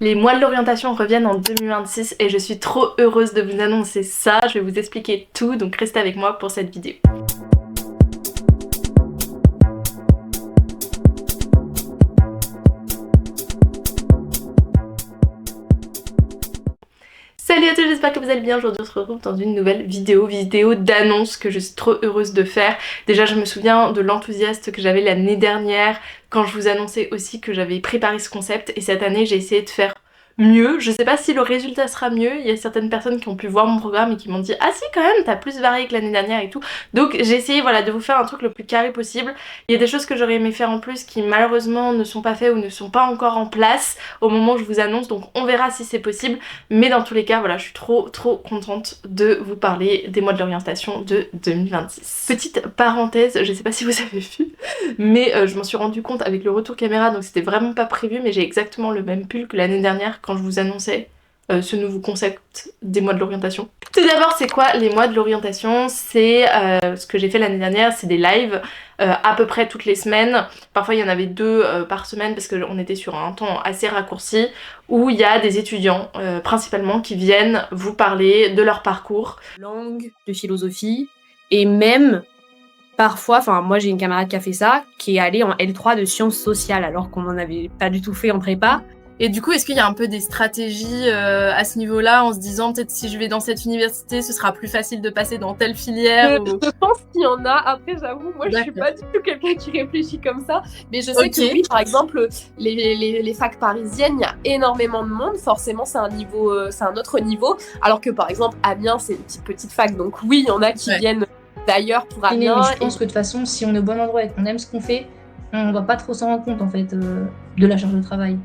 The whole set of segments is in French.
Les mois de l'orientation reviennent en 2026 et je suis trop heureuse de vous annoncer ça. Je vais vous expliquer tout, donc restez avec moi pour cette vidéo. Salut à tous, j'espère que vous allez bien. Aujourd'hui on se retrouve dans une nouvelle vidéo d'annonce que je suis trop heureuse de faire. Déjà je me souviens de l'enthousiasme que j'avais l'année dernière quand je vous annonçais aussi que j'avais préparé ce concept, et cette année j'ai essayé de faire mieux. Je sais pas si le résultat sera mieux, il y a certaines personnes qui ont pu voir mon programme et qui m'ont dit ah si quand même t'as plus varié que l'année dernière et tout, donc j'ai essayé voilà de vous faire un truc le plus carré possible. Il y a des choses que j'aurais aimé faire en plus qui malheureusement ne sont pas faites ou ne sont pas encore en place au moment où je vous annonce, donc on verra si c'est possible, mais dans tous les cas voilà je suis trop contente de vous parler des mois de l'orientation de 2026. Petite parenthèse, je sais pas si vous avez vu mais je m'en suis rendu compte avec le retour caméra, donc c'était vraiment pas prévu, mais j'ai exactement le même pull que l'année dernière quand je vous annonçais ce nouveau concept des mois de l'orientation. Tout d'abord, c'est quoi les mois de l'orientation? C'est ce que j'ai fait l'année dernière, c'est des lives à peu près toutes les semaines. Parfois il y en avait deux par semaine parce qu'on était sur un temps assez raccourci, où il y a des étudiants principalement qui viennent vous parler de leur parcours. Langue, de philosophie, et même parfois, enfin moi j'ai une camarade qui a fait ça, qui est allée en L3 de sciences sociales alors qu'on n'en avait pas du tout fait en prépa. Et du coup, est-ce qu'il y a un peu des stratégies à ce niveau-là, en se disant peut-être si je vais dans cette université, ce sera plus facile de passer dans telle filière ou... Je pense qu'il y en a. Après, j'avoue, moi je suis pas du tout quelqu'un qui réfléchit comme ça. Mais je sais que oui, par exemple, les facs parisiennes, il y a énormément de monde. Forcément, c'est un niveau, c'est un autre niveau. Alors que par exemple, Amiens, c'est une petite fac. Donc oui, il y en a qui viennent d'ailleurs pour Amiens. Mais je pense que de toute façon, si on est au bon endroit et qu'on aime ce qu'on fait, on va pas trop s'en rendre compte en fait de la charge de travail.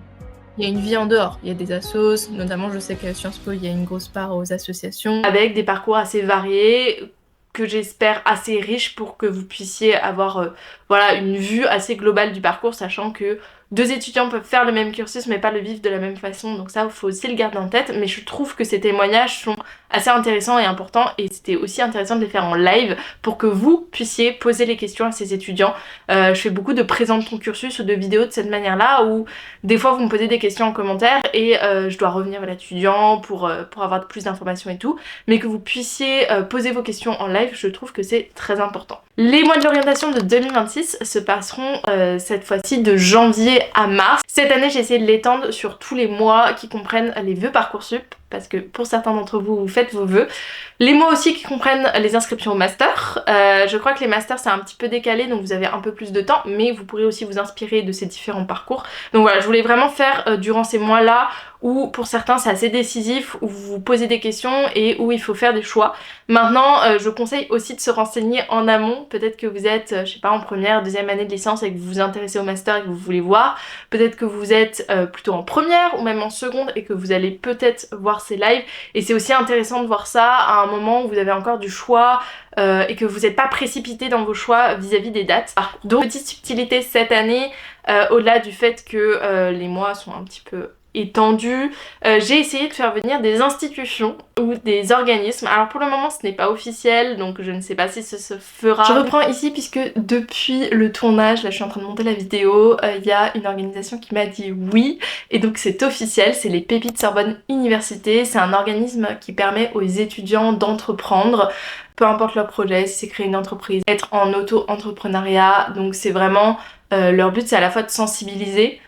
Il y a une vie en dehors, il y a des assos, notamment je sais qu'à Sciences Po il y a une grosse part aux associations. Avec des parcours assez variés, que j'espère assez riches pour que vous puissiez avoir voilà, une vue assez globale du parcours, sachant que deux étudiants peuvent faire le même cursus mais pas le vivre de la même façon, donc ça il faut aussi le garder en tête. Mais je trouve que ces témoignages sont assez intéressants et importants, et c'était aussi intéressant de les faire en live pour que vous puissiez poser les questions à ces étudiants. Je fais beaucoup de présente ton cursus ou de vidéos de cette manière là, où des fois vous me posez des questions en commentaire et je dois revenir à l'étudiant pour avoir plus d'informations et tout, mais que vous puissiez poser vos questions en live, je trouve que c'est très important. Les mois de l'orientation de 2026 se passeront cette fois-ci de janvier à mars. Cette année j'ai essayé de l'étendre sur tous les mois qui comprennent les vœux Parcoursup, parce que pour certains d'entre vous, vous faites vos vœux. Les mois aussi qui comprennent les inscriptions au master. Je crois que les masters c'est un petit peu décalé, donc vous avez un peu plus de temps, mais vous pourrez aussi vous inspirer de ces différents parcours. Donc voilà, je voulais vraiment faire durant ces mois-là où pour certains c'est assez décisif, où vous vous posez des questions et où il faut faire des choix. Maintenant, je conseille aussi de se renseigner en amont. Peut-être que vous êtes, je sais pas, en première, deuxième année de licence et que vous vous intéressez au master et que vous voulez voir. Peut-être que vous êtes plutôt en première ou même en seconde et que vous allez peut-être voir ces lives. Et c'est aussi intéressant de voir ça à un moment où vous avez encore du choix et que vous n'êtes pas précipité dans vos choix vis-à-vis des dates. Donc, petite subtilité cette année, au-delà du fait que les mois sont un petit peu étendu, j'ai essayé de faire venir des institutions ou des organismes. Alors pour le moment ce n'est pas officiel, donc je ne sais pas si ce se fera. Je reprends ici puisque depuis le tournage, là je suis en train de monter la vidéo, il y a une organisation qui m'a dit oui, et donc c'est officiel, c'est les Pépites Sorbonne Université. C'est un organisme qui permet aux étudiants d'entreprendre, peu importe leur projet, si c'est créer une entreprise, être en auto-entrepreneuriat. Donc c'est vraiment, leur but c'est à la fois de sensibiliser,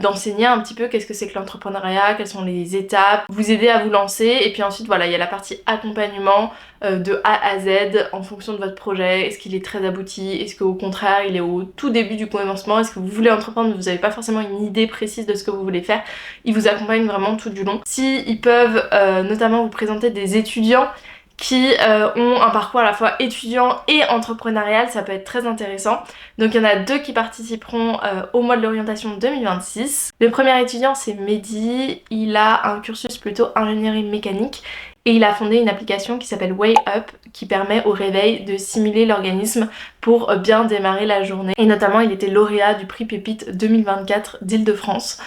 d'enseigner un petit peu qu'est-ce que c'est que l'entrepreneuriat, quelles sont les étapes, vous aider à vous lancer, et puis ensuite voilà il y a la partie accompagnement de A à Z en fonction de votre projet. Est-ce qu'il est très abouti, est-ce qu'au contraire il est au tout début du commencement, est-ce que vous voulez entreprendre mais vous n'avez pas forcément une idée précise de ce que vous voulez faire. Ils vous accompagnent vraiment tout du long. Si ils peuvent notamment vous présenter des étudiants qui ont un parcours à la fois étudiant et entrepreneurial, ça peut être très intéressant. Donc il y en a deux qui participeront au mois de l'orientation 2026. Le premier étudiant c'est Mehdi, il a un cursus plutôt ingénierie mécanique et il a fondé une application qui s'appelle Way Up qui permet au réveil de simuler l'organisme pour bien démarrer la journée. Et notamment il était lauréat du prix Pépite 2024 d'Île-de-France.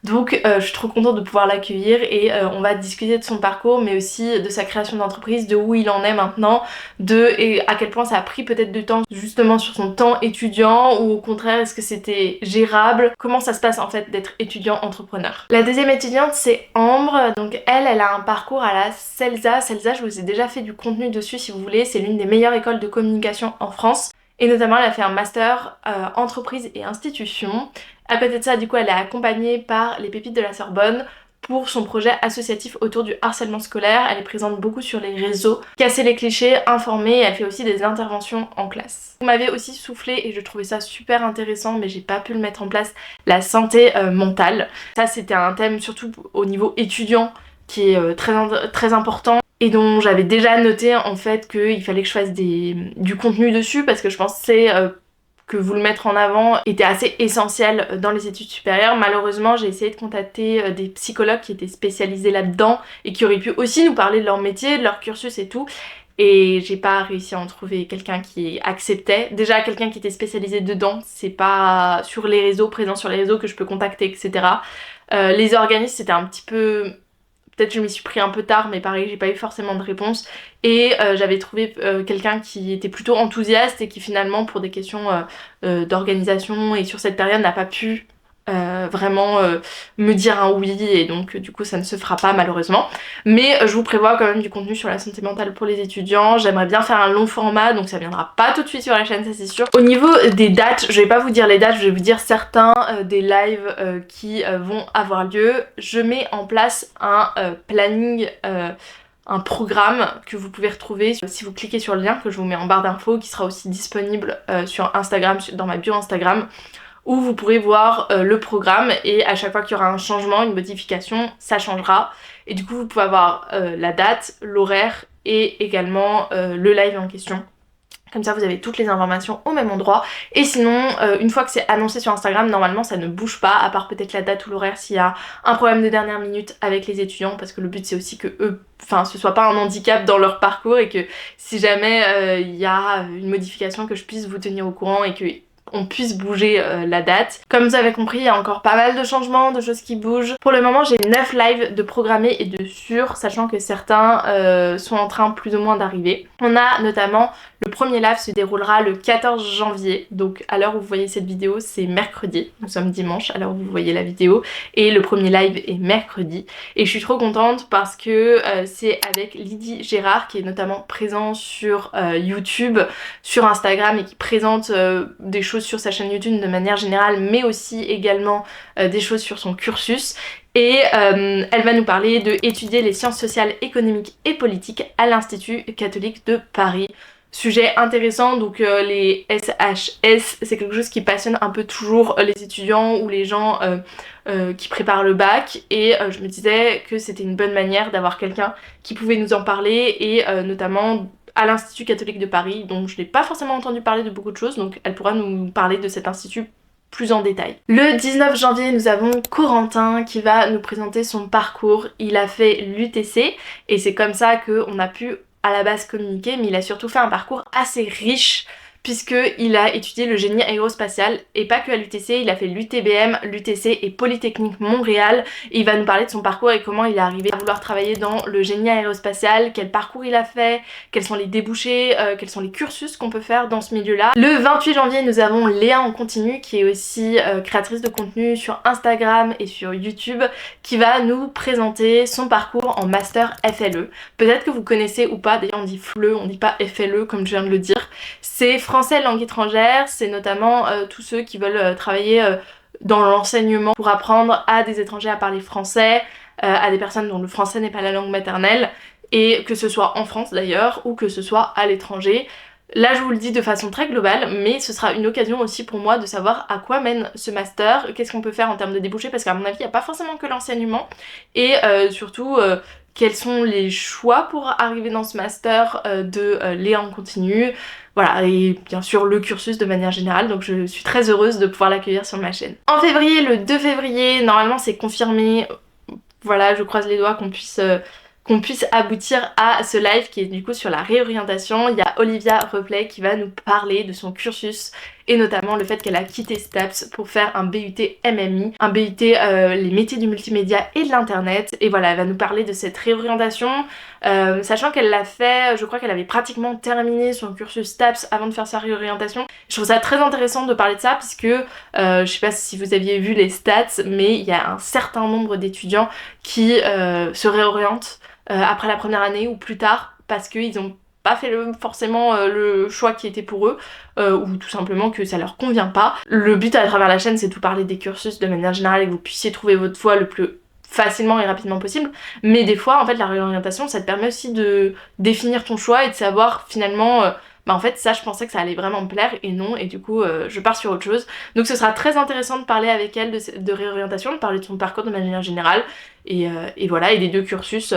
Donc je suis trop contente de pouvoir l'accueillir et on va discuter de son parcours mais aussi de sa création d'entreprise, de où il en est maintenant, et à quel point ça a pris peut-être du temps justement sur son temps étudiant ou au contraire est-ce que c'était gérable, comment ça se passe en fait d'être étudiant entrepreneur. La deuxième étudiante c'est Ambre, donc elle a un parcours à la CELSA. CELSA, je vous ai déjà fait du contenu dessus si vous voulez, c'est l'une des meilleures écoles de communication en France. Et notamment elle a fait un master entreprise et institutions. À côté de ça, du coup, elle est accompagnée par les pépites de la Sorbonne pour son projet associatif autour du harcèlement scolaire. Elle est présente beaucoup sur les réseaux, casser les clichés, informer, et elle fait aussi des interventions en classe. Vous m'avez aussi soufflé, et je trouvais ça super intéressant, mais j'ai pas pu le mettre en place, la santé mentale. Ça, c'était un thème surtout au niveau étudiant qui est très important et dont j'avais déjà noté en fait qu'il fallait que je fasse du contenu dessus parce que je pensais que vous le mettre en avant était assez essentiel dans les études supérieures. Malheureusement, j'ai essayé de contacter des psychologues qui étaient spécialisés là-dedans et qui auraient pu aussi nous parler de leur métier, de leur cursus et tout. Et j'ai pas réussi à en trouver quelqu'un qui acceptait. Déjà, quelqu'un qui était spécialisé dedans, c'est pas sur les réseaux, présent sur les réseaux que je peux contacter, etc. Les organismes, c'était un petit peu... Peut-être je m'y suis pris un peu tard, mais pareil, j'ai pas eu forcément de réponse. Et j'avais trouvé quelqu'un qui était plutôt enthousiaste et qui finalement, pour des questions d'organisation et sur cette période, n'a pas pu vraiment me dire un oui. Et donc du coup, ça ne se fera pas malheureusement. Mais je vous prévois quand même du contenu sur la santé mentale pour les étudiants. J'aimerais bien faire un long format, donc ça viendra pas tout de suite sur la chaîne, ça c'est sûr. Au niveau des dates, je vais pas vous dire les dates, je vais vous dire certains des lives qui vont avoir lieu. Je mets en place un planning, un programme que vous pouvez retrouver si vous cliquez sur le lien que je vous mets en barre d'infos, qui sera aussi disponible sur Instagram, dans ma bio Instagram, où vous pourrez voir le programme et à chaque fois qu'il y aura un changement, une modification, ça changera. Et du coup vous pouvez avoir la date, l'horaire et également le live en question. Comme ça vous avez toutes les informations au même endroit. Et sinon, une fois que c'est annoncé sur Instagram, normalement ça ne bouge pas, à part peut-être la date ou l'horaire s'il y a un problème de dernière minute avec les étudiants, parce que le but c'est aussi que eux, ce soit pas un handicap dans leur parcours et que si jamais il y a une modification, que je puisse vous tenir au courant et que on puisse bouger la date. Comme vous avez compris, il y a encore pas mal de changements, de choses qui bougent. Pour le moment, j'ai 9 lives de programmés et de sûrs, sachant que certains sont en train plus ou moins d'arriver. On a notamment le premier live se déroulera le 14 janvier, donc à l'heure où vous voyez cette vidéo, c'est mercredi. Nous sommes dimanche à l'heure où vous voyez la vidéo, et le premier live est mercredi. Et je suis trop contente parce que c'est avec Lydie Gérard, qui est notamment présent sur YouTube, sur Instagram, et qui présente des choses sur sa chaîne YouTube de manière générale, mais aussi également des choses sur son cursus. Et elle va nous parler de étudier les sciences sociales, économiques et politiques à l'Institut catholique de Paris. Sujet intéressant, donc les SHS, c'est quelque chose qui passionne un peu toujours les étudiants ou les gens qui préparent le bac, et je me disais que c'était une bonne manière d'avoir quelqu'un qui pouvait nous en parler, et notamment à l'Institut catholique de Paris, donc je n'ai pas forcément entendu parler de beaucoup de choses, donc elle pourra nous parler de cet institut plus en détail. Le 19 janvier, nous avons Corentin qui va nous présenter son parcours. Il a fait l'UTC et c'est comme ça qu'on a pu à la base communiquer, mais il a surtout fait un parcours assez riche puisqu'il a étudié le génie aérospatial, et pas que à l'UTC, il a fait l'UTBM, l'UTC et Polytechnique Montréal, et il va nous parler de son parcours et comment il est arrivé à vouloir travailler dans le génie aérospatial, quel parcours il a fait, quels sont les débouchés, quels sont les cursus qu'on peut faire dans ce milieu-là. Le 28 janvier, nous avons Léa en continu, qui est aussi créatrice de contenu sur Instagram et sur YouTube, qui va nous présenter son parcours en master FLE. Peut-être que vous connaissez ou pas, d'ailleurs on dit FLE, on dit pas FLE comme je viens de le dire. C'est français langue étrangère, c'est notamment tous ceux qui veulent travailler dans l'enseignement pour apprendre à des étrangers à parler français, à des personnes dont le français n'est pas la langue maternelle, et que ce soit en France d'ailleurs, ou que ce soit à l'étranger. Là je vous le dis de façon très globale, mais ce sera une occasion aussi pour moi de savoir à quoi mène ce master, qu'est-ce qu'on peut faire en termes de débouchés, parce qu'à mon avis il n'y a pas forcément que l'enseignement, et surtout quels sont les choix pour arriver dans ce master de Léa en continu. Voilà, et bien sûr le cursus de manière générale, donc je suis très heureuse de pouvoir l'accueillir sur ma chaîne. En février, le 2 février, normalement c'est confirmé, voilà, je croise les doigts qu'on puisse aboutir à ce live qui est du coup sur la réorientation. Il y a Olivia Replay qui va nous parler de son cursus et notamment le fait qu'elle a quitté STAPS pour faire un BUT MMI, un BUT les métiers du multimédia et de l'internet. Et voilà, elle va nous parler de cette réorientation, sachant qu'elle l'a fait, je crois qu'elle avait pratiquement terminé son cursus STAPS avant de faire sa réorientation. Je trouve ça très intéressant de parler de ça puisque je sais pas si vous aviez vu les stats, mais il y a un certain nombre d'étudiants qui se réorientent après la première année ou plus tard parce qu'ils ont pas fait forcément le choix qui était pour eux ou tout simplement que ça leur convient pas. Le but à travers la chaîne, c'est de vous parler des cursus de manière générale et que vous puissiez trouver votre voie le plus facilement et rapidement possible, mais des fois en fait la réorientation ça te permet aussi de définir ton choix et de savoir finalement bah en fait ça je pensais que ça allait vraiment me plaire et non, et du coup je pars sur autre chose. Donc ce sera très intéressant de parler avec elle de réorientation, de parler de son parcours de manière générale et voilà, et des 2 cursus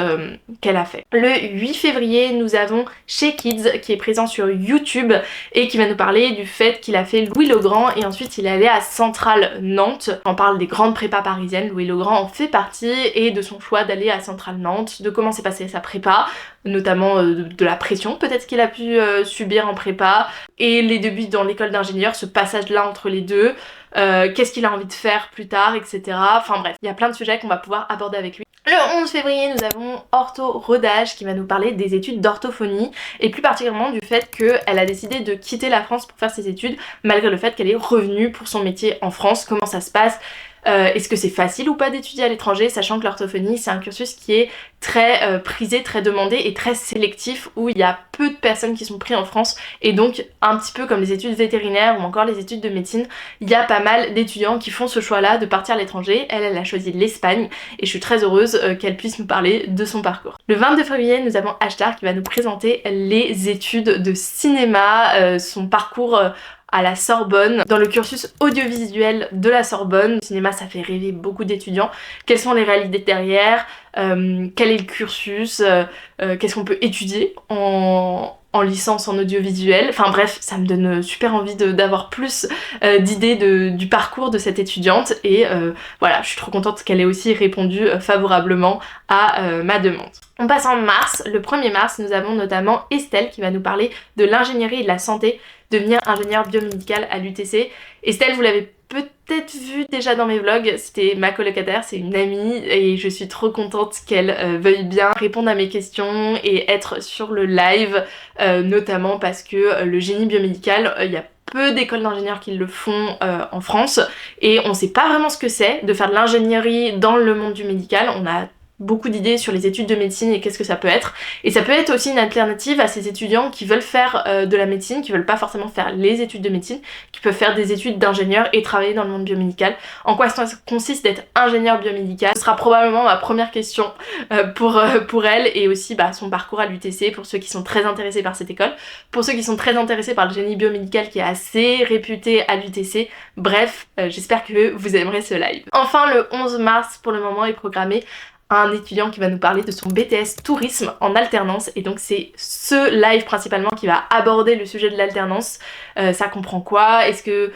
qu'elle a fait. Le 8 février, nous avons Chez Kids qui est présent sur YouTube et qui va nous parler du fait qu'il a fait Louis-le-Grand et ensuite il est allé à Centrale Nantes. On parle des grandes prépas parisiennes, Louis-le-Grand en fait partie, et de son choix d'aller à Centrale Nantes, de comment s'est passée sa prépa, notamment de la pression peut-être qu'il a pu subir en prépa, et les débuts dans l'école d'ingénieur, ce passage-là entre les deux, qu'est-ce qu'il a envie de faire plus tard, etc. Enfin bref, il y a plein de sujets qu'on va pouvoir aborder avec lui. Le 11 février, nous avons Ortho Rodage qui va nous parler des études d'orthophonie et plus particulièrement du fait qu'elle a décidé de quitter la France pour faire ses études malgré le fait qu'elle est revenue pour son métier en France. Comment ça se passe ? Est-ce que c'est facile ou pas d'étudier à l'étranger, sachant que l'orthophonie c'est un cursus qui est très prisé, très demandé et très sélectif, où il y a peu de personnes qui sont prises en France, et donc un petit peu comme les études vétérinaires ou encore les études de médecine, il y a pas mal d'étudiants qui font ce choix-là de partir à l'étranger. Elle a choisi l'Espagne et je suis très heureuse qu'elle puisse nous parler de son parcours. Le 22 février, nous avons Ashtar qui va nous présenter les études de cinéma, son parcours à la Sorbonne, dans le cursus audiovisuel de la Sorbonne. Le cinéma, ça fait rêver beaucoup d'étudiants. Quelles sont les réalités derrière, quel est le cursus, qu'est-ce qu'on peut étudier en licence en audiovisuel. Enfin bref, ça me donne super envie d'avoir plus d'idées du parcours de cette étudiante, et voilà, je suis trop contente qu'elle ait aussi répondu favorablement à ma demande. On passe en mars. Le 1er mars, nous avons notamment Estelle qui va nous parler de l'ingénierie et de la santé, devenir ingénieure biomédicale à l'UTC. Estelle, vous l'avez peut-être vu déjà dans mes vlogs, c'était ma colocataire, c'est une amie, et je suis trop contente qu'elle veuille bien répondre à mes questions et être sur le live, notamment parce que le génie biomédical, il y a peu d'écoles d'ingénieurs qui le font en France, et on sait pas vraiment ce que c'est de faire de l'ingénierie dans le monde du médical. On a beaucoup d'idées sur les études de médecine et qu'est-ce que ça peut être, et ça peut être aussi une alternative à ces étudiants qui veulent faire de la médecine, qui veulent pas forcément faire les études de médecine, qui peuvent faire des études d'ingénieur et travailler dans le monde biomédical. En quoi ça consiste d'être ingénieur biomédical? Ce sera probablement ma première question pour elle, et aussi son parcours à l'UTC pour ceux qui sont très intéressés par cette école, pour ceux qui sont très intéressés par le génie biomédical qui est assez réputé à l'UTC. Bref, j'espère que vous aimerez ce live. Enfin, le 11 mars pour le moment est programmé un étudiant qui va nous parler de son BTS tourisme en alternance, et donc c'est ce live principalement qui va aborder le sujet de l'alternance. Ça comprend quoi, est-ce que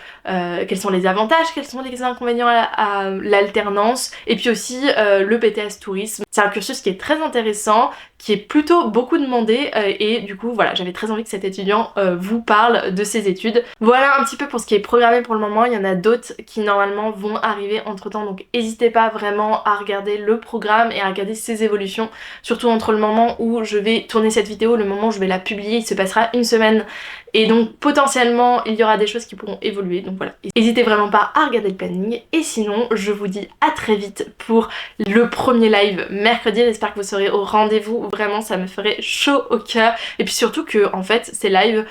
quels sont les avantages, quels sont les inconvénients à l'alternance, et puis aussi le BTS tourisme. C'est un cursus qui est très intéressant, qui est plutôt beaucoup demandé, et du coup voilà, j'avais très envie que cet étudiant vous parle de ses études. Voilà un petit peu pour ce qui est programmé pour le moment. Il y en a d'autres qui normalement vont arriver entre temps, donc n'hésitez pas vraiment à regarder le programme et à regarder ses évolutions, surtout entre le moment où je vais tourner cette vidéo et le moment où je vais la publier, il se passera une semaine, et donc potentiellement il y aura des choses qui pourront évoluer, donc voilà, n'hésitez vraiment pas à regarder le planning. Et sinon je vous dis à très vite pour le premier live mercredi. J'espère que vous serez au rendez-vous, vraiment ça me ferait chaud au cœur, et puis surtout que en fait ces lives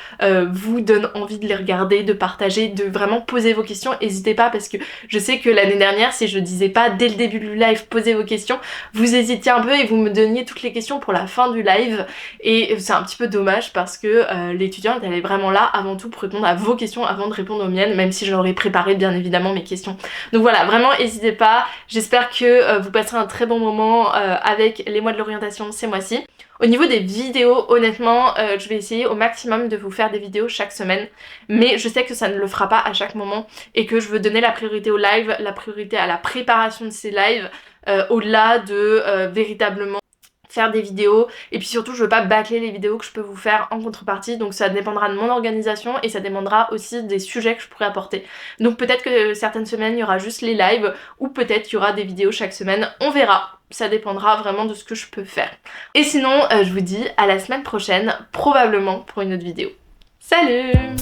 vous donnent envie de les regarder, de partager, de vraiment poser vos questions. N'hésitez pas, parce que je sais que l'année dernière, si je disais pas dès le début du live posez vos questions, vous hésitiez un peu et vous me donniez toutes les questions pour la fin du live, et c'est un petit peu dommage parce que l'étudiante elle est vraiment là avant tout pour répondre à vos questions avant de répondre aux miennes, même si j'aurais préparé bien évidemment mes questions. Donc voilà, vraiment n'hésitez pas, j'espère que vous passerez un très bon moment avec les mois de l'orientation ces mois-ci. Au niveau des vidéos, honnêtement, je vais essayer au maximum de vous faire des vidéos chaque semaine, mais je sais que ça ne le fera pas à chaque moment, et que je veux donner la priorité au live, la priorité à la préparation de ces lives, au-delà de véritablement faire des vidéos, et puis surtout je veux pas bâcler les vidéos que je peux vous faire en contrepartie, donc ça dépendra de mon organisation et ça dépendra aussi des sujets que je pourrais apporter. Donc peut-être que certaines semaines il y aura juste les lives, ou peut-être qu'il y aura des vidéos chaque semaine, on verra. Ça dépendra vraiment de ce que je peux faire. Et sinon, je vous dis à la semaine prochaine, probablement pour une autre vidéo. Salut!